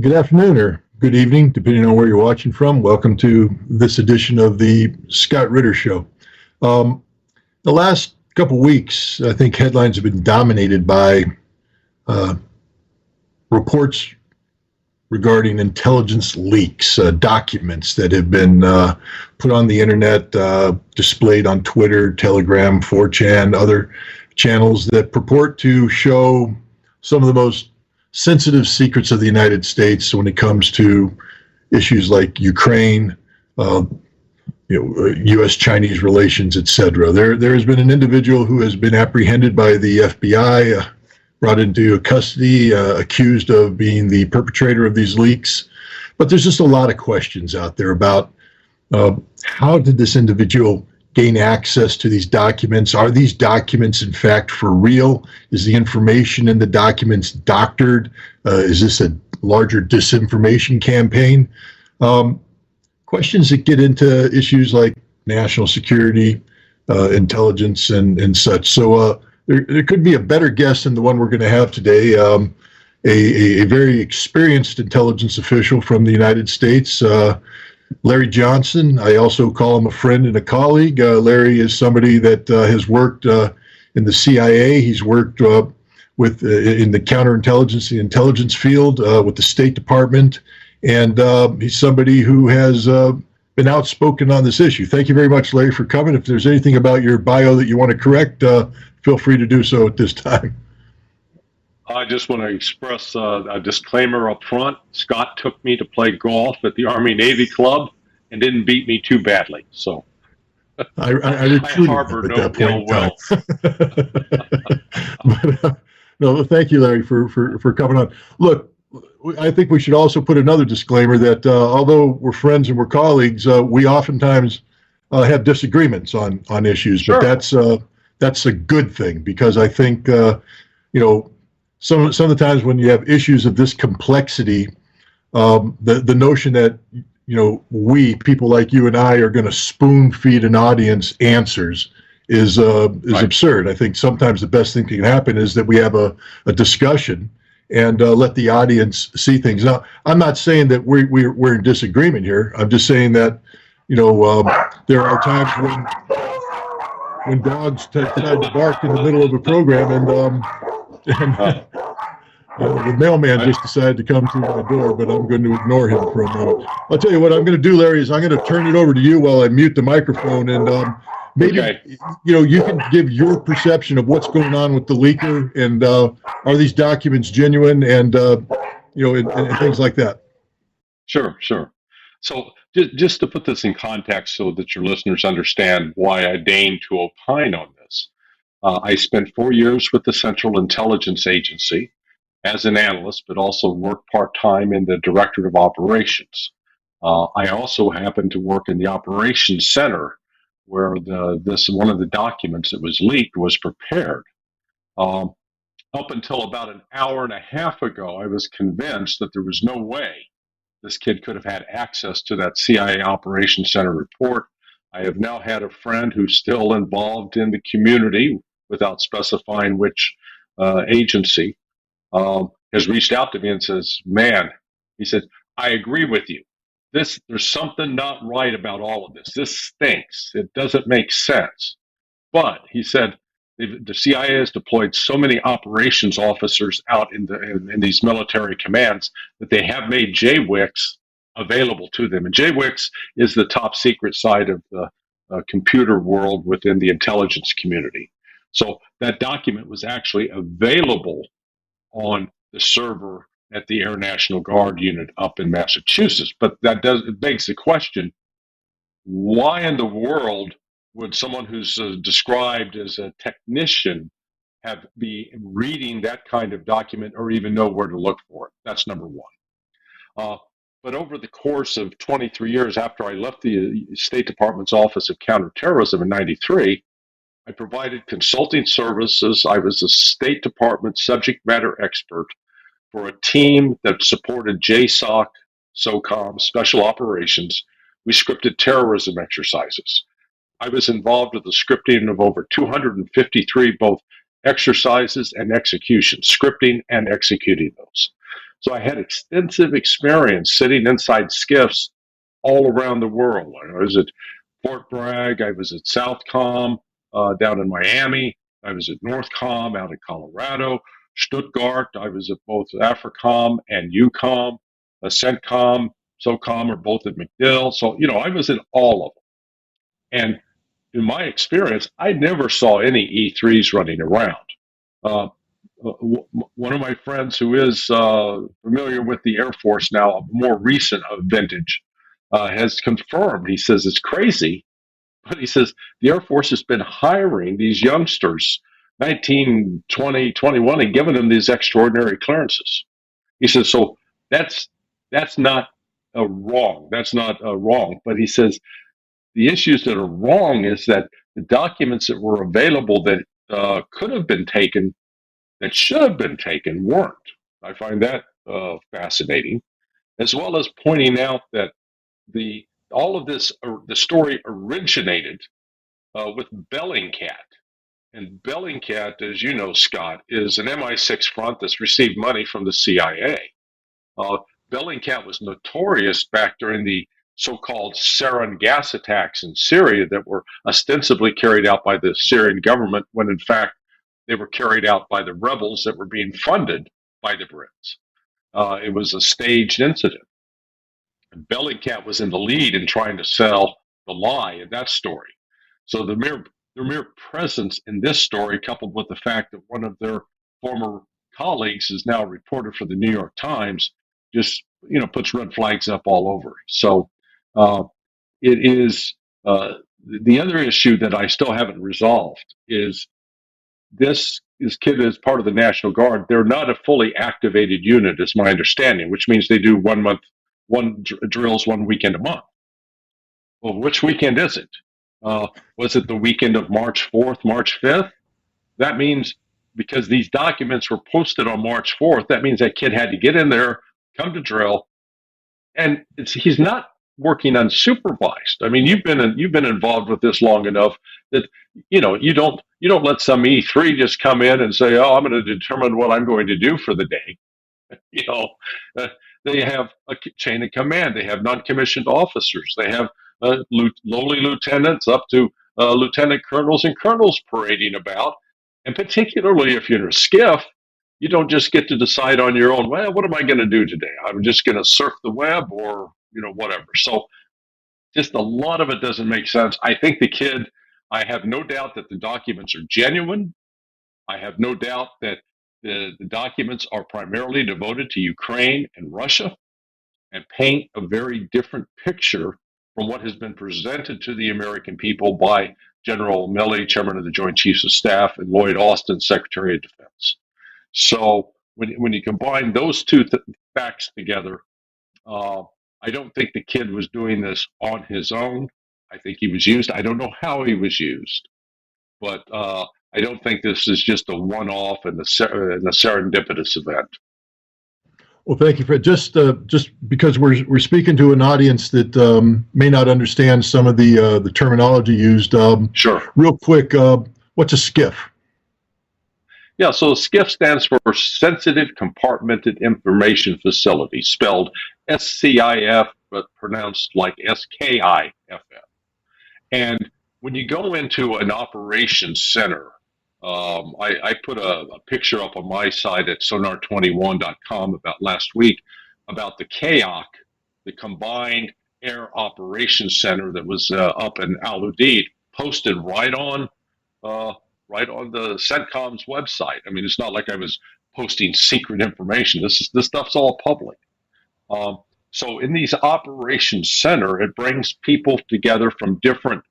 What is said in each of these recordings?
Good afternoon or good evening, depending on where you're watching from. Welcome to this edition of the Scott Ritter Show. Um, the last couple weeks, I think headlines have been dominated by uh, reports regarding intelligence leaks, documents that have been put on the internet, displayed on Twitter, Telegram, 4chan, other channels that purport to show some of the most sensitive secrets of the United States when it comes to issues like Ukraine, uh, U.S.-Chinese relations, etc. There has been an individual who has been apprehended by the FBI, brought into custody, accused of being the perpetrator of these leaks. But there's just a lot of questions out there about how did this individual gain access to these documents? Are these documents, in fact, for real? Is the information in the documents doctored? Is this a larger disinformation campaign? Questions that get into issues like national security, intelligence, and such. So there could be a better guest than the one we're going to have today. A very experienced intelligence official from the United States, Larry Johnson. I also call him a friend and a colleague. Larry is somebody that has worked in the CIA. He's worked with in the counterintelligence, the intelligence field, with the State Department, and he's somebody who has been outspoken on this issue. Thank you very much, Larry, for coming. If there's anything about your bio that you want to correct, feel free to do so at this time. I just want to express a disclaimer up front. Scott took me to play golf at the Army-Navy Club and didn't beat me too badly. So I recruited harbor him at no that point in time. But, no, thank you, Larry, for coming on. Look, I think we should also put another disclaimer that although we're friends and we're colleagues, we oftentimes have disagreements on issues. Sure. But that's a good thing, because I think some of the times when you have issues of this complexity, the notion that we, people like you and I, are going to spoon feed an audience answers is right. Absurd. I think sometimes the best thing that can happen is that we have a discussion and let the audience see things. Now, I'm not saying that we're in disagreement here. I'm just saying that there are times when dogs decide to bark in the middle of a program, and the mailman just decided to come through my door, but I'm going to ignore him for a moment. I'll tell you what I'm going to do, Larry, is I'm going to turn it over to you while I mute the microphone, and maybe you can give your perception of what's going on with the leaker, and are these documents genuine, and and things like that. Sure. So just to put this in context so that your listeners understand why I deign to opine on this, I spent 4 years with the Central Intelligence Agency as an analyst, but also worked part-time in the Directorate of Operations. I also happened to work in the Operations Center, where one of the documents that was leaked was prepared. Up until about an hour and a half ago, I was convinced that there was no way this kid could have had access to that CIA Operations Center report. I have now had a friend who's still involved in the community, without specifying which agency, has reached out to me and says, man, he said, I agree with you. There's something not right about all of this. This stinks. It doesn't make sense. But he said, the CIA has deployed so many operations officers out in these military commands that they have made JWICs available to them. And JWICs is the top secret side of the computer world within the intelligence community. So that document was actually available on the server at the Air National Guard unit up in Massachusetts. But it begs the question, why in the world would someone who's described as a technician be reading that kind of document or even know where to look for it? That's number one. But over the course of 23 years after I left the State Department's Office of Counterterrorism in 93, I provided consulting services. I was a State Department subject matter expert for a team that supported JSOC, SOCOM, Special Operations. We scripted terrorism exercises. I was involved with the scripting of over 253 both exercises and executions, scripting and executing those. So I had extensive experience sitting inside skiffs all around the world. I was at Fort Bragg. I was at Southcom down in Miami. I was at Northcom out in Colorado. Stuttgart. I was at both AFRICOM and UCOM. CENTCOM, SOCOM are both at MacDill. So, I was in all of them. And in my experience, I never saw any E3s running around. Uh, One of my friends who is familiar with the Air Force now, a more recent vintage, has confirmed. He says it's crazy, but he says the Air Force has been hiring these youngsters, 19, 20, 21, and giving them these extraordinary clearances. He says, so that's not wrong. That's not wrong. But he says the issues that are wrong is that the documents that were available that could have been taken, that should have been taken, weren't. I find that fascinating, as well as pointing out that all of this, the story originated with Bellingcat. And Bellingcat, as you know, Scott, is an MI6 front that's received money from the CIA. Bellingcat was notorious back during the so-called sarin gas attacks in Syria that were ostensibly carried out by the Syrian government, when in fact they were carried out by the rebels that were being funded by the Brits. It was a staged incident. Bellingcat was in the lead in trying to sell the lie in that story. So their mere presence in this story, coupled with the fact that one of their former colleagues is now a reporter for the New York Times, just puts red flags up all over. So it is the other issue that I still haven't resolved is this kid is part of the National Guard. They're not a fully activated unit, is my understanding, which means they do drills 1 weekend a month. Well, which weekend is it? Was it the weekend of March 4th, March 5th? That means because these documents were posted on March 4th, that means that kid had to get in there, come to drill, and he's not working unsupervised. I mean, you've been involved with this long enough that you don't let some E3 just come in and say, "Oh, I'm going to determine what I'm going to do for the day." They have a chain of command. They have non-commissioned officers. They have lowly lieutenants up to lieutenant colonels and colonels parading about. And particularly if you're in a skiff, you don't just get to decide on your own, well, what am I going to do today? I'm just going to surf the web or, whatever. So just a lot of it doesn't make sense. I think I have no doubt that the documents are genuine. I have no doubt that the documents are primarily devoted to Ukraine and Russia and paint a very different picture from what has been presented to the American people by General Milley, Chairman of the Joint Chiefs of Staff, and Lloyd Austin, Secretary of Defense. So when you combine those two facts together, I don't think the kid was doing this on his own. I think he was used. I don't know how he was used, but I don't think this is just a one-off and a serendipitous event. Well, thank you, Fred. Just because we're speaking to an audience that may not understand some of the terminology used. Sure. Real quick, what's a SCIF? Yeah, so SCIF stands for Sensitive Compartmented Information Facility, spelled SCIF, but pronounced like SKIFF. And when you go into an operations center, I put a picture up on my site at sonar21.com about last week about the CAOC, the Combined Air Operations Center that was up in Al Udeid, posted right on the CENTCOM's website. I mean, it's not like I was posting secret information. This stuff's all public. So in these operations center, it brings people together from different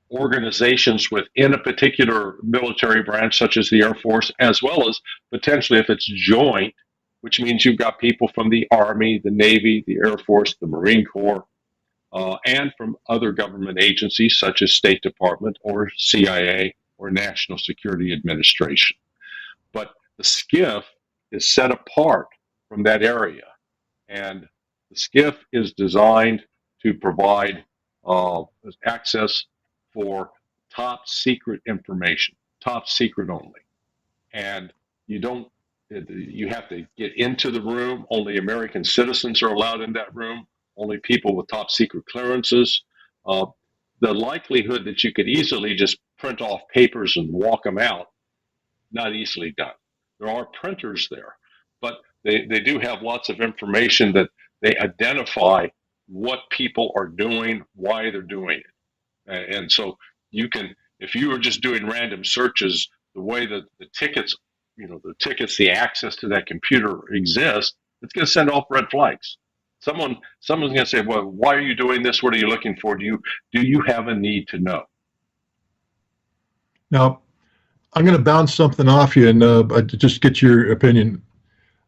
organizations within a particular military branch, such as the Air Force, as well as potentially if it's joint, which means you've got people from the Army, the Navy, the Air Force, the Marine Corps, and from other government agencies such as State Department or CIA or National Security Administration. But the SCIF is set apart from that area, and the SCIF is designed to provide access for top secret information, top secret only. And you don't You have to get into the room. Only American citizens are allowed in that room. Only people with top secret clearances. Uh, the likelihood that you could easily just print off papers and walk them out, not easily done. There are printers there, but they do have lots of information that they identify what people are doing, why they're doing it. And so you can, if you were just doing random searches, the way that the tickets, the access to that computer exists, it's going to send off red flags. Someone's going to say, well, why are you doing this? What are you looking for? Do you have a need to know? Now, I'm going to bounce something off you and just get your opinion.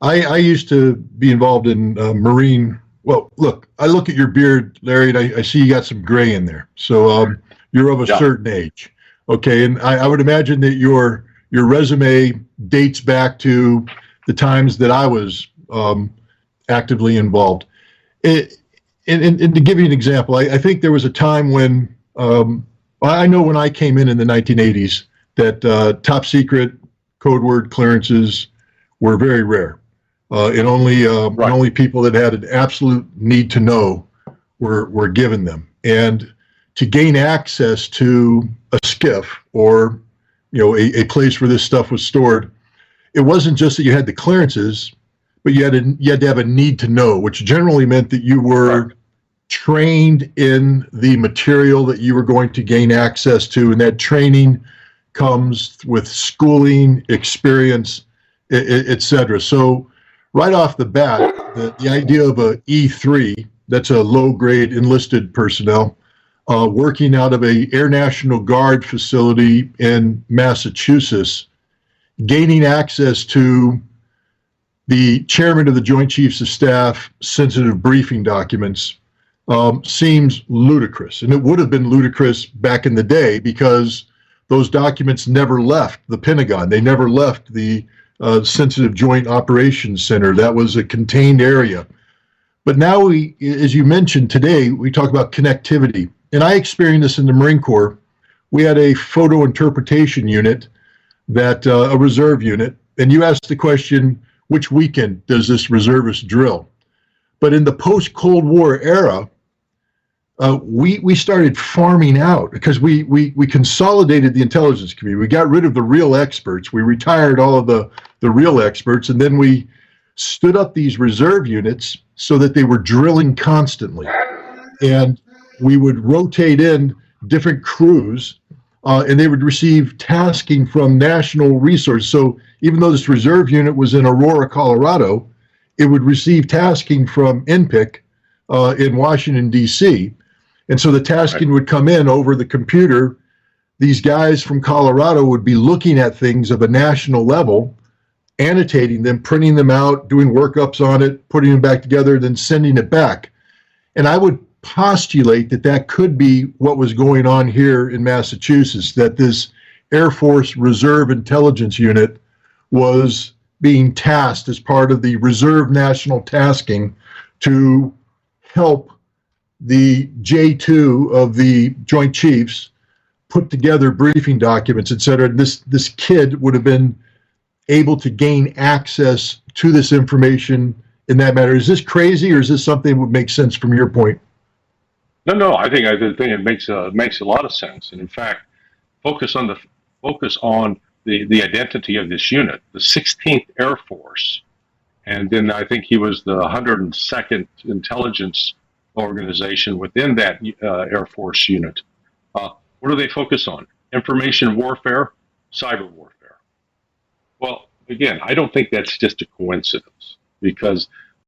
I used to be involved in marine. Well, look, I look at your beard, Larry, and I see you got some gray in there. So you're of a certain age. Okay. And I would imagine that your resume dates back to the times that I was actively involved. And to give you an example, I think there was a time when, I know when I came in the 1980s, that top secret code word clearances were very rare. And only people that had an absolute need to know were given them. And to gain access to a skiff or a place where this stuff was stored, it wasn't just that you had the clearances, but you had to have a need to know, which generally meant that you were trained in the material that you were going to gain access to, and that training comes with schooling, experience, et cetera. So right off the bat, the idea of a E3, that's a low-grade enlisted personnel, working out of a Air National Guard facility in Massachusetts, gaining access to the chairman of the Joint Chiefs of Staff sensitive briefing documents seems ludicrous. And it would have been ludicrous back in the day because those documents never left the Pentagon. They never left the Sensitive Joint Operations Center. That was a contained area. But now we, as you mentioned today, we talk about connectivity. And I experienced this in the Marine Corps. We had a photo interpretation unit, a reserve unit, and you asked the question, which weekend does this reservist drill? But in the post-Cold War era, we started farming out because we consolidated the intelligence community. We got rid of the real experts. We retired all of the real experts, and then we stood up these reserve units so that they were drilling constantly. And we would rotate in different crews, and they would receive tasking from national resources. So even though this reserve unit was in Aurora, Colorado, it would receive tasking from NPIC in Washington, D.C., and so the tasking would come in over the computer. These guys from Colorado would be looking at things of a national level, annotating them, printing them out, doing workups on it, putting them back together, then sending it back. And I would postulate that could be what was going on here in Massachusetts, that this Air Force Reserve Intelligence Unit was being tasked as part of the Reserve National Tasking to help the J2 of the Joint Chiefs put together briefing documents, et cetera. This kid would have been able to gain access to this information in that matter. Is this crazy, or is this something that would make sense from your point? No. I think it makes a lot of sense. And in fact, focus on the identity of this unit, the 16th Air Force, and then I think he was the 102nd Intelligence Organization within that Air Force unit. What do they focus on? Information warfare, cyber warfare. Well, again, I don't think that's just a coincidence, because